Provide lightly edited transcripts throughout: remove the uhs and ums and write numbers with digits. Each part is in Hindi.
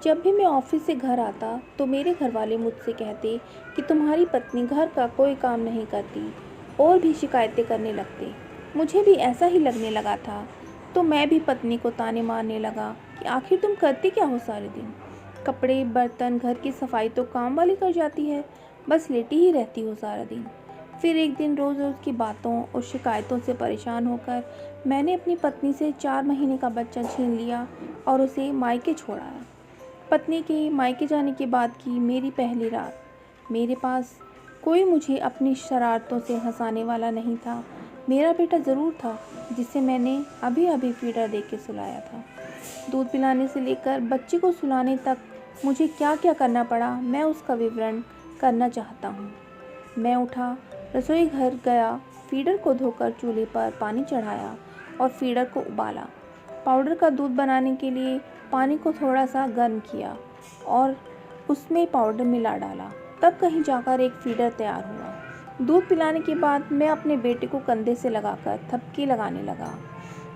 जब भी मैं ऑफिस से घर आता तो मेरे घर वाले मुझसे कहते कि तुम्हारी पत्नी घर का कोई काम नहीं करती और भी शिकायतें करने लगते। मुझे भी ऐसा ही लगने लगा था, तो मैं भी पत्नी को ताने मारने लगा कि आखिर तुम करती क्या हो सारे दिन। कपड़े बर्तन घर की सफाई तो काम वाली कर जाती है, बस लेटी ही रहती हो सारा दिन। फिर एक दिन रोज़ रोज़ की बातों और शिकायतों से परेशान होकर मैंने अपनी पत्नी से 4 महीने का बच्चा छीन लिया और उसे मायके छोड़ाया। पत्नी के मायके जाने के बाद की मेरी पहली रात। मेरे पास कोई मुझे अपनी शरारतों से हंसाने वाला नहीं था। मेरा बेटा ज़रूर था, जिसे मैंने अभी अभी फीडर दे के सुलाया था। दूध पिलाने से लेकर बच्चे को सुलाने तक मुझे क्या क्या करना पड़ा, मैं उसका विवरण करना चाहता हूँ। मैं उठा, रसोई घर गया, फीडर को धोकर चूल्हे पर पानी चढ़ाया और फीडर को उबाला। पाउडर का दूध बनाने के लिए पानी को थोड़ा सा गर्म किया और उसमें पाउडर मिला डाला। तब कहीं जाकर एक फीडर तैयार हुआ। दूध पिलाने के बाद मैं अपने बेटे को कंधे से लगाकर थपकी लगाने लगा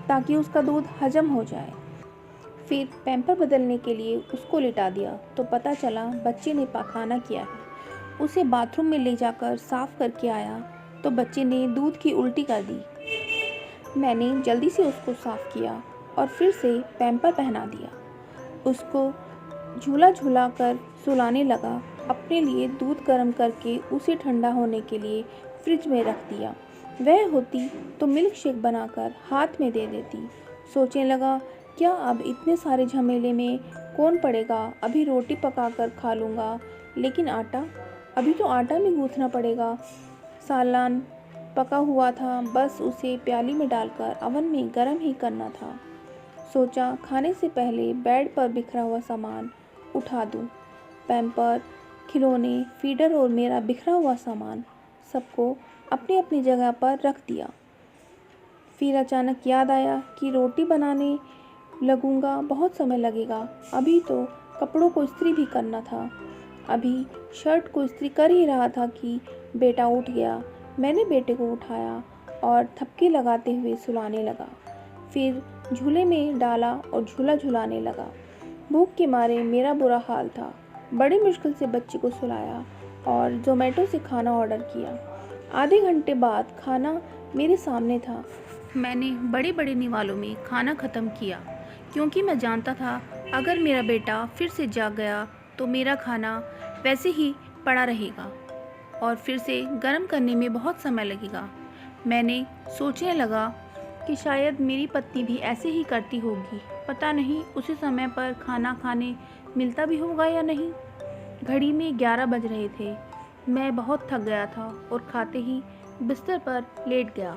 ताकि उसका दूध हजम हो जाए। फिर पैम्पर बदलने के लिए उसको लिटा दिया तो पता चला बच्चे ने पाखाना किया है। उसे बाथरूम में ले जाकर साफ करके आया तो बच्चे ने दूध की उल्टी कर दी। मैंने जल्दी से उसको साफ किया और फिर से पैम्पर पहना दिया। उसको झूला झूला कर सुलाने लगा। अपने लिए दूध गर्म करके उसे ठंडा होने के लिए फ्रिज में रख दिया। वह होती तो मिल्क शेक बनाकर हाथ में दे देती। सोचने लगा, क्या अब इतने सारे झमेले में कौन पड़ेगा, अभी रोटी पका कर खा लूँगा, लेकिन आटा, अभी तो आटा भी गूँथना पड़ेगा। सालन पका हुआ था, बस उसे प्याली में डालकर अवन में गर्म ही करना था। सोचा खाने से पहले बेड पर बिखरा हुआ सामान उठा दूं। पैम्पर, खिलौने, फीडर और मेरा बिखरा हुआ सामान सबको अपनी अपनी जगह पर रख दिया। फिर अचानक याद आया कि रोटी बनाने लगूंगा, बहुत समय लगेगा। अभी तो कपड़ों को इस्त्री भी करना था। अभी शर्ट को इस्त्री कर ही रहा था कि बेटा उठ गया। मैंने बेटे को उठाया और थपकी लगाते हुए सुलाने लगा। फिर झूले में डाला और झूला झुलाने लगा। भूख के मारे मेरा बुरा हाल था। बड़ी मुश्किल से बच्चे को सुलाया और ज़ोमैटो से खाना ऑर्डर किया। आधे घंटे बाद खाना मेरे सामने था। मैंने बड़े बड़े निवालों में खाना ख़त्म किया, क्योंकि मैं जानता था अगर मेरा बेटा फिर से जाग गया तो मेरा खाना वैसे ही पड़ा रहेगा और फिर से गर्म करने में बहुत समय लगेगा। मैंने सोचने लगा कि शायद मेरी पत्नी भी ऐसे ही करती होगी। पता नहीं उसी समय पर खाना खाने मिलता भी होगा या नहीं। घड़ी में 11 बज रहे थे। मैं बहुत थक गया था और खाते ही बिस्तर पर लेट गया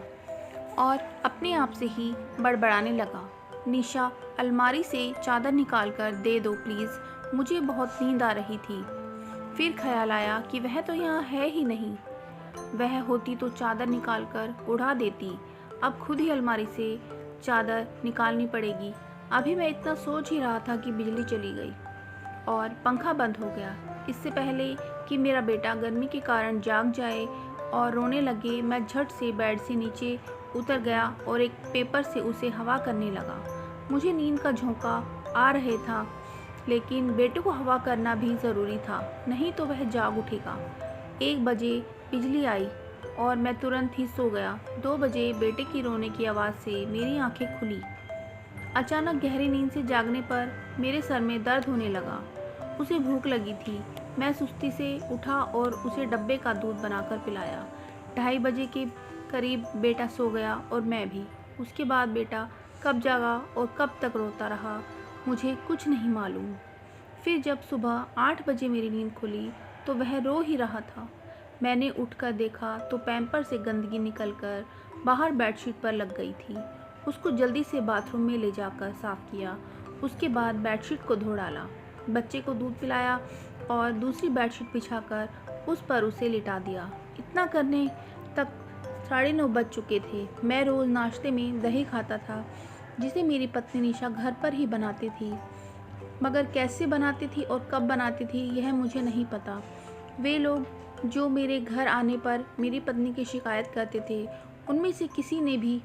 और अपने आप से ही बड़बड़ाने लगा, निशा, अलमारी से चादर निकाल कर दे दो प्लीज़, मुझे बहुत नींद आ रही थी। फिर ख्याल आया कि वह तो यहाँ है ही नहीं। वह होती तो चादर निकाल कर उड़ा देती। अब खुद ही अलमारी से चादर निकालनी पड़ेगी। अभी मैं इतना सोच ही रहा था कि बिजली चली गई और पंखा बंद हो गया। इससे पहले कि मेरा बेटा गर्मी के कारण जाग जाए और रोने लगे, मैं झट से बेड से नीचे उतर गया और एक पेपर से उसे हवा करने लगा। मुझे नींद का झोंका आ रहे था, लेकिन बेटे को हवा करना भी ज़रूरी था, नहीं तो वह जाग उठेगा। 1 बजे बिजली आई और मैं तुरंत ही सो गया। 2 बजे बेटे की रोने की आवाज़ से मेरी आंखें खुली। अचानक गहरी नींद से जागने पर मेरे सर में दर्द होने लगा। उसे भूख लगी थी। मैं सुस्ती से उठा और उसे डब्बे का दूध बनाकर पिलाया। 2:30 बजे के करीब बेटा सो गया और मैं भी। उसके बाद बेटा कब जागा और कब तक रोता रहा, मुझे कुछ नहीं मालूम। फिर जब सुबह 8 बजे मेरी नींद खुली तो वह रो ही रहा था। मैंने उठकर देखा तो पैम्पर से गंदगी निकलकर बाहर बेडशीट पर लग गई थी। उसको जल्दी से बाथरूम में ले जाकर साफ़ किया। उसके बाद बेडशीट को धो डाला, बच्चे को दूध पिलाया और दूसरी बेडशीट बिछाकर उस पर उसे लिटा दिया। इतना करने तक 9:30 बज चुके थे। मैं रोज़ नाश्ते में दही खाता था, जिसे मेरी पत्नी निशा घर पर ही बनाती थी, मगर कैसे बनाती थी और कब बनाती थी यह मुझे नहीं पता। वे लोग जो मेरे घर आने पर मेरी पत्नी की शिकायत करते थे, उनमें से किसी ने भी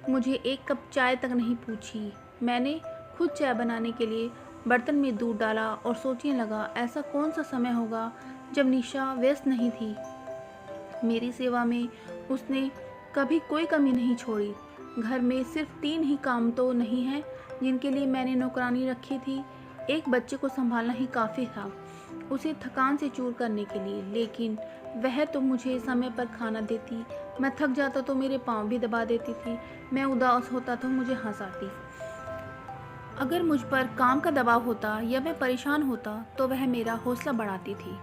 मुझे 1 कप चाय तक नहीं पूछी। मैंने खुद चाय बनाने के लिए बर्तन में दूध डाला और सोचने लगा ऐसा कौन सा समय होगा जब निशा व्यस्त नहीं थी। मेरी सेवा में उसने कभी कोई कमी नहीं छोड़ी। घर में सिर्फ 3 ही काम तो नहीं हैं जिनके लिए मैंने नौकरानी रखी थी। एक बच्चे को संभालना ही काफ़ी था उसे थकान से चूर करने के लिए, लेकिन वह तो मुझे समय पर खाना देती। मैं थक जाता तो मेरे पाँव भी दबा देती थी। मैं उदास होता तो मुझे हंसाती। अगर मुझ पर काम का दबाव होता या मैं परेशान होता तो वह मेरा हौसला बढ़ाती थी।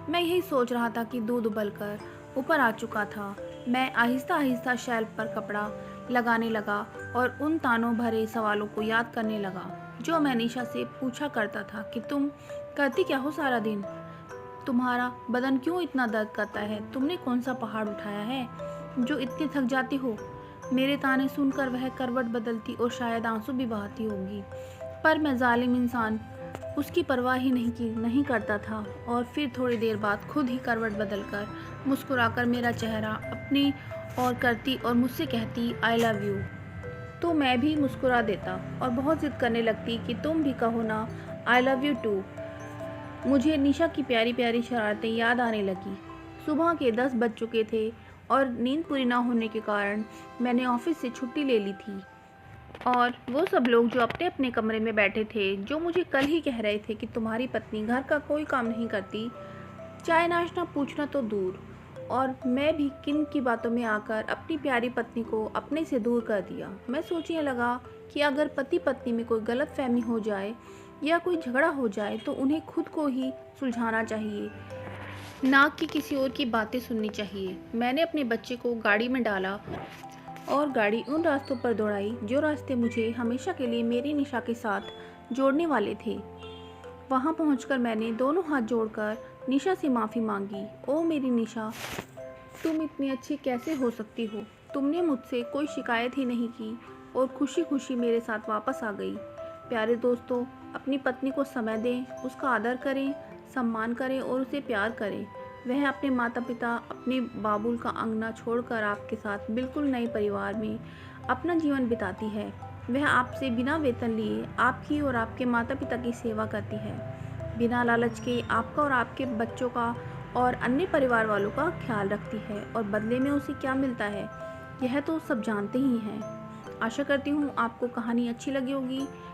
मैं यही सोच रहा था कि दूध उबलकर ऊपर आ चुका था। मैं आहिस्ता आहिस्ता शेल्फ पर कपड़ा लगाने लगा और उन तानों भरे सवालों को याद करने लगा जो मैं निशा से पूछा करता था कि तुम करती क्या हो सारा दिन? तुम्हारा बदन क्यों इतना दर्द करता है? तुमने कौन सा पहाड़ उठाया है जो इतनी थक जाती हो? मेरे ताने सुनकर वह करवट बदलती और शायद आंसू भी बहाती होगी, पर मैं जालिम इंसान उसकी परवाह ही नहीं करता था। और फिर थोड़ी देर बाद खुद ही करवट बदलकर मुस्कुराकर मेरा चेहरा अपनी ओर करती और मुझसे कहती आई लव यू। तो मैं भी मुस्कुरा देता और बहुत जिद करने लगती कि तुम भी कहो ना आई लव यू टू। मुझे निशा की प्यारी प्यारी शरारतें याद आने लगी। सुबह के 10 बज चुके थे और नींद पूरी ना होने के कारण मैंने ऑफिस से छुट्टी ले ली थी। और वो सब लोग जो अपने अपने कमरे में बैठे थे, जो मुझे कल ही कह रहे थे कि तुम्हारी पत्नी घर का कोई काम नहीं करती, चाय नाश्ता पूछना तो दूर। और मैं भी किन की बातों में आकर अपनी प्यारी पत्नी को अपने से दूर कर दिया। मैं सोचने लगा कि अगर पति पत्नी में कोई गलतफहमी हो जाए या कोई झगड़ा हो जाए तो उन्हें खुद को ही सुलझाना चाहिए, ना कि किसी और की बातें सुननी चाहिए। मैंने अपने बच्चे को गाड़ी में डाला और गाड़ी उन रास्तों पर दौड़ाई जो रास्ते मुझे हमेशा के लिए मेरी निशा के साथ जोड़ने वाले थे। वहां पहुंचकर मैंने दोनों हाथ जोड़कर निशा से माफ़ी मांगी। ओ मेरी निशा, तुम इतनी अच्छी कैसे हो सकती हो? तुमने मुझसे कोई शिकायत ही नहीं की और खुशी खुशी मेरे साथ वापस आ गई। प्यारे दोस्तों, अपनी पत्नी को समय दें, उसका आदर करें, सम्मान करें और उसे प्यार करें। वह अपने माता पिता, अपने बाबुल का अंगना छोड़कर आपके साथ बिल्कुल नए परिवार में अपना जीवन बिताती है। वह आपसे बिना वेतन लिए आपकी और आपके माता पिता की सेवा करती है, बिना लालच के आपका और आपके बच्चों का और अन्य परिवार वालों का ख्याल रखती है। और बदले में उसे क्या मिलता है यह तो सब जानते ही हैं। आशा करती हूँ आपको कहानी अच्छी लगी होगी।